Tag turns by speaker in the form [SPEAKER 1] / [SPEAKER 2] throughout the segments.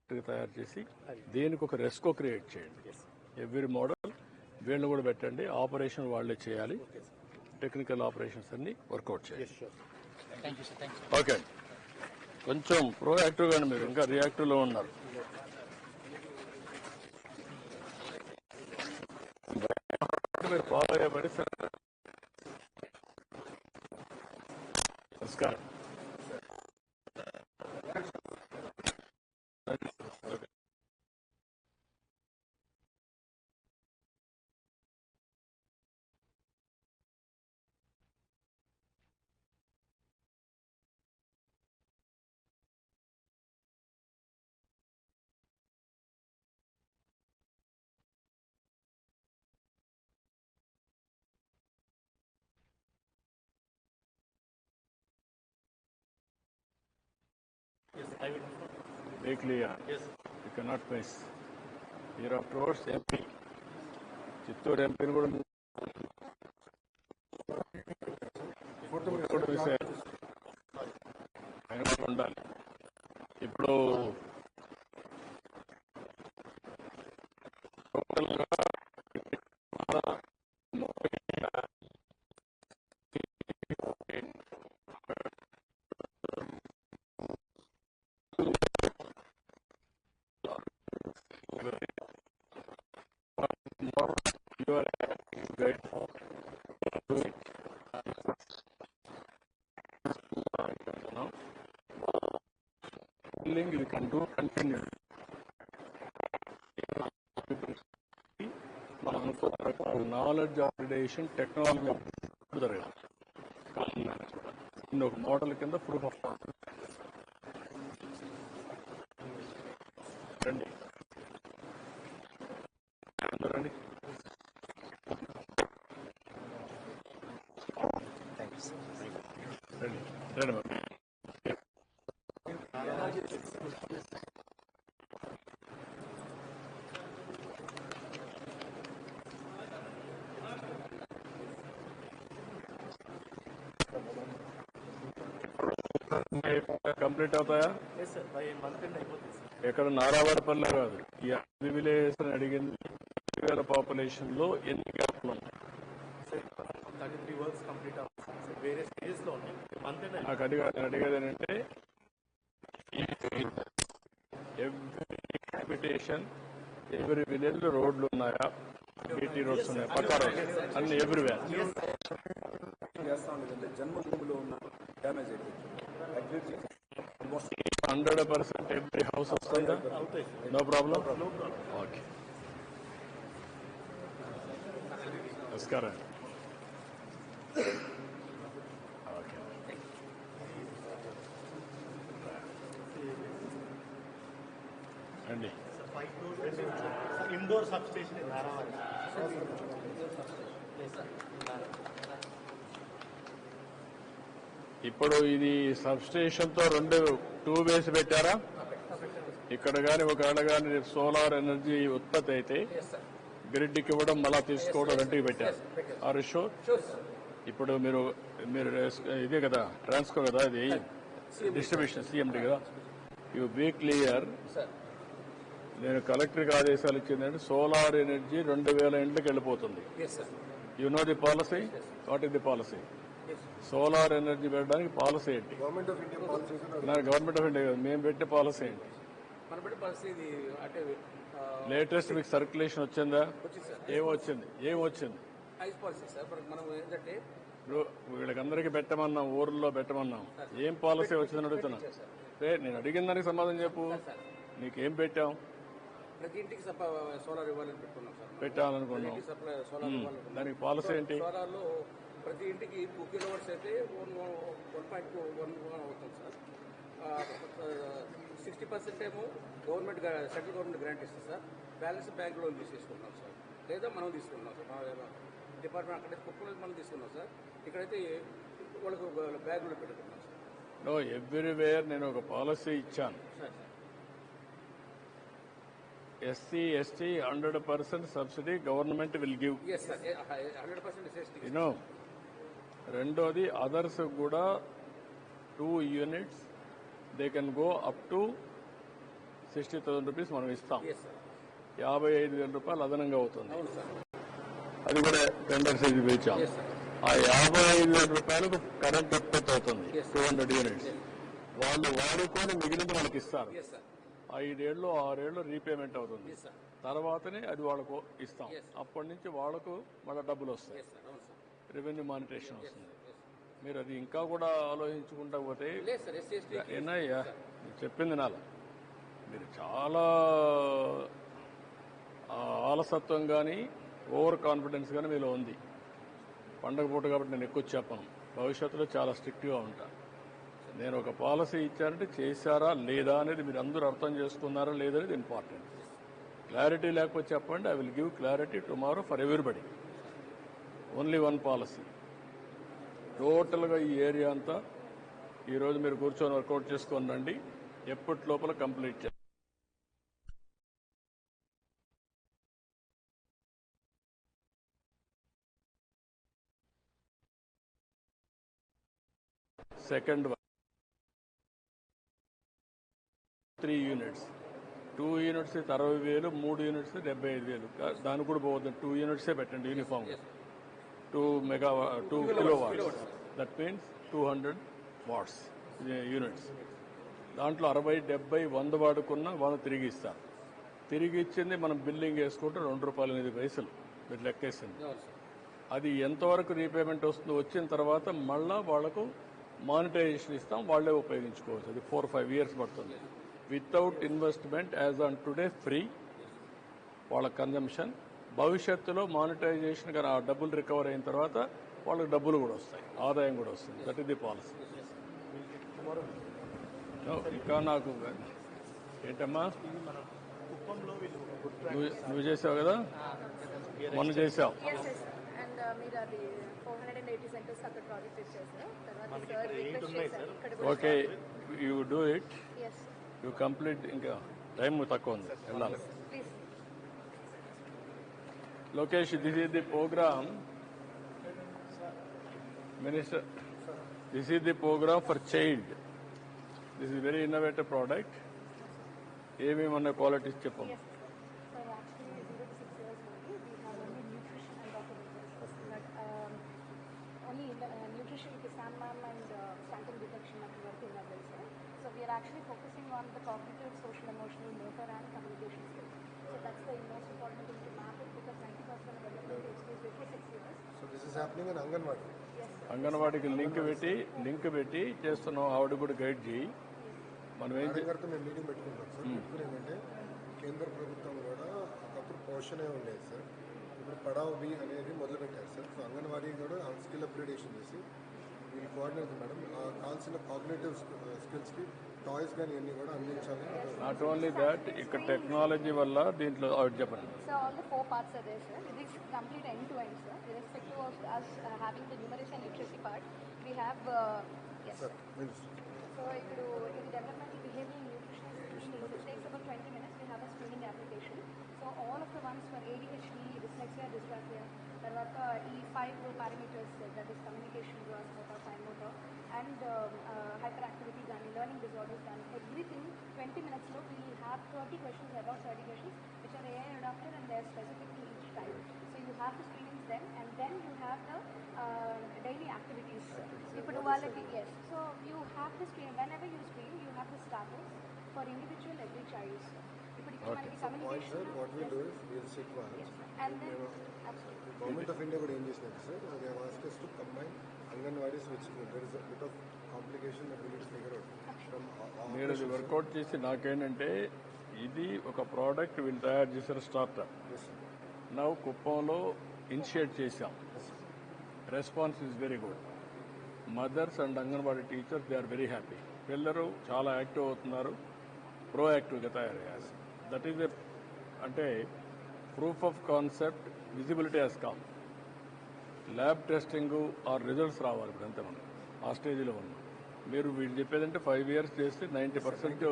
[SPEAKER 1] తయారు చేసి దీనికి ఒక రెస్కో క్రియేట్ చేయండి. ఎవ్రీ మోడల్ వీళ్ళని కూడా పెట్టండి. ఆపరేషన్ వాళ్ళే చేయాలి. టెక్నికల్ ఆపరేషన్స్ అన్ని వర్కౌట్ చేయాలి. ఓకే, కొంచెం ప్రోయాక్టివ్ గానే మీరు ఇంకా రియాక్టివ్ లో ఉన్నారు. మీరు ఫాలో అయ్యబడి నమస్కారం. Be clear. Yes. You cannot miss. Here afterwards, MP. Chittoor ఎంపీని కూడా ఆయన కూడా ఉండాలి. ఇప్పుడు you can do continue. Knowledge upgradation technology జరగాలి. ఒక మోడల్ కింద ప్రూఫ్ ఆఫ్ రండి రండి. రండి రండి. కంప్లీట్ అవుతాయా? ఎక్కడ నారావాడపల్లి కాదు, ఈ అన్ని విలేజెస్ అని అడిగింది. 20,000 పాపులేషన్ లో ఎన్ని గ్యాప్లు ఉన్నాయి? నాకు అడిగేది ఏంటంటే హ్యాబిటేషన్ ఎవరి విలేజ్ లో రోడ్లు ఉన్నాయా? బీటీ రోడ్స్ ఉన్నాయా? పక్కా రోడ్స్ అన్ని ఎవ్రీవేర్. జన్మభూమిలో ఉన్న డ్యామేజ్ అయిపోయింది. 100% ఎవ్రీ హౌస్ వస్తుందా? No problem. ఓకే, నమస్కారం. ఓకే, అండి.
[SPEAKER 2] ఇండోర్ సబ్ స్టేషన్
[SPEAKER 1] ఇప్పుడు ఇది సబ్ స్టేషన్ తో 2 వేస్ పెట్టారా? ఇక్కడ కానీ ఒకవేళ కానీ సోలార్ ఎనర్జీ ఉత్పత్తి అయితే గ్రిడ్కి ఇవ్వడం మళ్ళా తీసుకోవడం రెండుకి పెట్టారు. Are sure? ఇప్పుడు మీరు ఇదే కదా ట్రాన్స్కో కదా, ఇది డిస్ట్రిబ్యూషన్ సిఎండి కదా. You be clear. నేను కలెక్టర్కి ఆదేశాలు ఇచ్చిందంటే సోలార్ ఎనర్జీ 2,000 ఇంట్లోకి వెళ్ళిపోతుంది. You know the policy? What is the policy? Solar energy పెట్టడానికి పాలసీ ఏంటి? గవర్నమెంట్ ఆఫ్ ఇండియా కదా, మేము పెట్టే పాలసీ ఏంటి? లేటెస్ట్ మీకు సర్క్యులేషన్ వచ్చిందా? ఏమొచ్చింది? వీళ్ళకందరికీ పెట్టమన్నాం, ఊర్లో పెట్టమన్నాం. ఏం పాలసీ వచ్చిందని అడుగుతున్నా. నేను అడిగిన దానికి సమాధానం చెప్పు. నీకేం పెట్టాం?
[SPEAKER 3] ప్రతి ఇంటికి సోలార్ ఇవ్వాలని పెట్టుకున్నాం సార్.
[SPEAKER 1] పెట్టాలనుకున్నాం. దానికి పాలసీ ఏంటి?
[SPEAKER 3] సోలార్లో ప్రతి ఇంటికి 2 కిలోవాట్స్ అయితే 1.1 అవుతుంది సార్. 60% ఏమో గవర్నమెంట్ సెంట్రల్ గవర్నమెంట్ గ్రాంట్ ఇస్తుంది సార్. బ్యాలెన్స్ బ్యాంక్ లోన్ తీసేసుకున్నాం సార్, లేదా మనం తీసుకున్నాం సార్. మా డిపార్ట్మెంట్ అక్కడైతే కుప్పలో మనం తీసుకున్నాం సార్. ఇక్కడైతే వాళ్ళకు బ్యాంకులో పెట్టుకున్నాం సార్.
[SPEAKER 1] నో, ఎవ్రీవేర్ నేను ఒక పాలసీ ఇచ్చాను. SC, ST 100% subsidy government will give.
[SPEAKER 3] Yes sir, 100% ST.
[SPEAKER 1] రెండోది అదర్స్ కూడా 2 units they can go up to 60,000 rupees మనం ఇస్తాం.
[SPEAKER 3] Yes sir.
[SPEAKER 1] 55,000 రూపాయలు అదనంగా అవుతుంది.
[SPEAKER 3] అవును సార్.
[SPEAKER 1] అది కూడా టెండర్ సైజు పిలిచాం.
[SPEAKER 3] Yes sir.
[SPEAKER 1] ఆ 55,000 రూపాయలకు కరెంట్ ఉత్పత్తి అవుతుంది.
[SPEAKER 3] Yes.
[SPEAKER 1] 200 యూనిట్స్ వాళ్ళు వాడుకొని మిగిలింది మనకి ఇస్తారు.
[SPEAKER 3] Yes sir.
[SPEAKER 1] 5 ఏళ్ళు 6 ఏళ్ళు రీపేమెంట్ అవుతుంది.
[SPEAKER 3] Yes sir.
[SPEAKER 1] తర్వాతనే అది వాళ్ళకు ఇస్తాం.
[SPEAKER 3] Yes.
[SPEAKER 1] అప్పటి నుంచి వాళ్ళకు మళ్ళీ డబ్బులు వస్తాయి.
[SPEAKER 3] Yes sir. అవును సార్.
[SPEAKER 1] రెవెన్యూ మానిటేషన్ వస్తుంది. మీరు అది ఇంకా కూడా ఆలోచించుకుంటా పోతే
[SPEAKER 3] లేదు సార్. ఎస్సీ ఎస్టీ
[SPEAKER 1] ఏనయ్యా నేను చెప్పింది నాల మీరు చాలా ఆలసత్వం కానీ ఓవర్ కాన్ఫిడెన్స్ కానీ మీలో ఉంది. పండగ పూట కాబట్టి నేను ఎక్కువ చెప్పను. భవిష్యత్తులో చాలా స్ట్రిక్ట్గా ఉంటా. నేను ఒక పాలసీ ఇచ్చానంటే చేశారా లేదా అనేది మీరు అందరూ అర్థం చేసుకున్నారా లేదనేది ఇంపార్టెంట్. క్లారిటీ లేకపోతే చెప్పండి. I will give clarity tomorrow for everybody. Only one policy. టోటల్గా ఈ ఏరియా అంతా ఈరోజు మీరు కూర్చొని వర్కౌట్ చేసుకొని రండి. ఎప్పటి లోపల కంప్లీట్ చేయాలి. Second 3 units 2 units 60,000, 3 units 75,000. దానికి కూడా పోవద్దు. 2 యూనిట్సే పెట్టండి uniform. 2 kilowatts. That means 200 watts units. దాంట్లో 60, 70, 100 వాడుకున్న 100 తిరిగి ఇస్తారు. తిరిగి ఇచ్చింది మనం బిల్లింగ్ వేసుకుంటే ₹2.8 మీరు లెక్కేసింది.
[SPEAKER 3] అవును సార్.
[SPEAKER 1] అది ఎంతవరకు రీపేమెంట్ వస్తుందో వచ్చిన తర్వాత మళ్ళా వాళ్లకు మానిటైజేషన్ ఇస్తాం. వాళ్లే ఉపయోగించుకోవచ్చు. అది 4-5 ఇయర్స్ పడుతుంది. Without investment as on today free వాళ్ళ కన్జంప్షన్. భవిష్యత్తులో మానిటైజేషన్ కానీ ఆ డబ్బులు రికవర్ అయిన తర్వాత వాళ్ళకి డబ్బులు కూడా వస్తాయి, ఆదాయం కూడా వస్తుంది. That is the policy. ఇంకా నాకు ఏంటమ్మా నువ్వు చేసావు కదా, మొన్న చేసావు.
[SPEAKER 2] మీరు అది 480 సెంటర్స్ అక్కడ ప్రాజెక్ట్ ఇచ్చేసారు. తర్వాత సార్ రిక్వెస్ట్ చేశారు ఇక్కడ
[SPEAKER 1] okay you do it.
[SPEAKER 2] Yes
[SPEAKER 1] you complete. ఇంకా టైం తక్కువ ఉంది, వెళ్ళాలి.
[SPEAKER 2] Please.
[SPEAKER 1] Lokesh, this is the program, Minister. This is the program for child. This is very innovative product. ఏమేమన్నా క్వాలిటీస్ చెప్పండి.
[SPEAKER 2] Yes, sir. Actually 0 to 6 years only we have only nutrition and documentations. But only nutrition with SAMMAM and statin detection at work in level, sir. So we are actually focusing on the cognitive, social, emotional, motor and communication skills. So that's the most important thing to map it because 90% of development takes place before 6 years.
[SPEAKER 4] So this is happening in Anganwadi.
[SPEAKER 2] Yes, sir.
[SPEAKER 1] అంగన్వాడికి link పెట్టి చేస్తున్నాం. ఆవిడ కూడా guide చేయి. మనం ఏం
[SPEAKER 4] madam గారితో మేము మీటింగ్ పెట్టుకుంటాం సార్. ఇప్పుడు ఏంటంటే కేంద్ర ప్రభుత్వం కూడా ఒకప్పుడు పోషణే ఉండేది సార్. ఇప్పుడు పడావ్ బి అనేది మొదలుపెట్టారు సార్. సో అంగన్వాడీ కూడా స్కిల్ అప్గ్రేడేషన్ చేసి వీళ్ళు కోఆర్డినేటర్ మేడం కావాల్సిన కాగ్నేటివ్ స్కిల్స్కి టాయ్స్ కానీ ఇవన్నీ కూడా అందించాలి.
[SPEAKER 1] నాట్ ఓన్లీ దాట్, ఇక్కడ టెక్నాలజీ వల్ల దీంట్లో ఆవిడ చెప్పండి.
[SPEAKER 2] So all the 4 parts are there, sir. It is complete end to end, sir. Irrespective of us having the numeracy and literacy part, we have yes.
[SPEAKER 4] Sir minister
[SPEAKER 2] So ఇప్పుడు ఇది developmental behavioral nutritional screening. It takes about 20 minutes. We have a screening application. So all of the ones for ADHD, dyslexia, dysgraphia, తర్వాత ఈ 5 parameters that is communication, gross motor, fine motor, and hyperactivity కానీ learning disorders కానీ everything 20 minutes లో we have 30 questions, about 30 questions which are AI adapted and they are specific to each type. So you have the screenings then and then you have the daily activities. ఇప్పుడు వాళ్ళకి yes. So you have the screen whenever you screen you have the status for individual every child. ఇప్పుడు ఇక్కడ మనకి
[SPEAKER 4] point
[SPEAKER 2] communication
[SPEAKER 4] sir what will do is will sit once.
[SPEAKER 2] and then absolutely.
[SPEAKER 4] Government of India కూడా ఏం చేసినట్టు sir they have asked us to combine anganwadis which there is bit of complication that we need to figure out from
[SPEAKER 1] మీరు అది work out చేసి నాకేంటంటే ఇది ఒక product వీళ్ళు తయారు చేసిన స్టార్టప్. నవ్వు కుప్పంలో ఇనిషియేట్ చేశాం. Response is very good. Mothers and anganwadi teachers they are very happy. పిల్లలు చాలా యాక్టివ్ అవుతున్నారు, ప్రోయాక్టివ్గా తయారయ్యారు. దట్ ఈజ్ ఎ అంటే proof of concept visibility has come. Lab testing or results రావాలి. ఇప్పుడు అంతే మనం ఆ స్టేజ్లో ఉన్నాం. మీరు వీళ్ళు చెప్పేదంటే 5 years చేస్తే 90%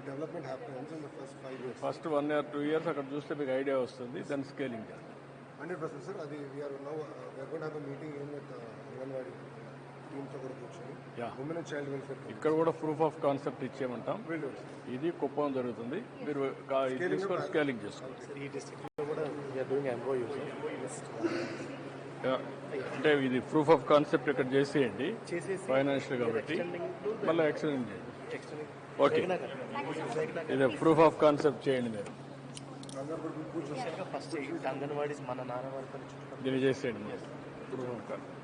[SPEAKER 4] development happens in the first 5 years.
[SPEAKER 1] First 1 or 2 years అక్కడ చూస్తే మీకు ఐడియా వస్తుంది. దాన్ని స్కేలింగ్ చేయాలి.
[SPEAKER 4] 100% సార్. అది we're now we're going to have a meeting in with anganwadi టీంతో కూడా కూర్చొని
[SPEAKER 1] Yeah.
[SPEAKER 4] Women and child welfare
[SPEAKER 1] ఇక్కడ కూడా ప్రూఫ్ ఆఫ్ కాన్సెప్ట్ ఇచ్చేయమంటాం. ఇది కుప్పం జరుగుతుంది. మీరు ఇది తీసుకొని స్కేలింగ్ చేసుకోండి.
[SPEAKER 5] ఈ డిస్ట్రిక్ట్లో కూడా వీఆర్ డూయింగ్ ఎంఓయూ
[SPEAKER 1] Yeah. అంటే ఇది ప్రూఫ్ ఆఫ్ కాన్సెప్ట్ ఇక్కడ చేసేయండి
[SPEAKER 5] చేసేసి
[SPEAKER 1] ఫైనాన్షియల్ కాబట్టి మళ్ళీ ఎక్స్టెండ్ చేయండి. ఓకే,
[SPEAKER 5] ఎక్స్టెండింగ్
[SPEAKER 1] ఇది ప్రూఫ్ ఆఫ్ కాన్సెప్ట్ చేయండి మీరు.
[SPEAKER 5] ఫస్ట్ అంగన్వాడీస్ మన నాన్న వాళ్ళతో చుట్టుపక్కల
[SPEAKER 1] దీన్ని చేసేయండి. ప్రూఫ్ ఆఫ్ కాన్సెప్ట్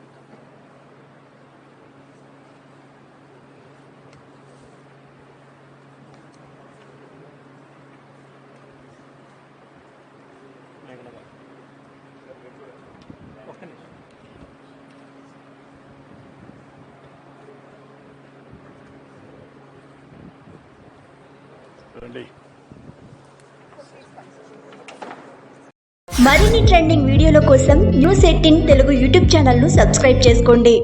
[SPEAKER 5] ఒక్క నిమిషం.
[SPEAKER 1] రండి.
[SPEAKER 6] మరిన్ని ట్రెండింగ్ వీడియోల కోసం న్యూస్ 18 తెలుగు యూట్యూబ్ ఛానల్ను సబ్స్క్రైబ్ చేసుకోండి.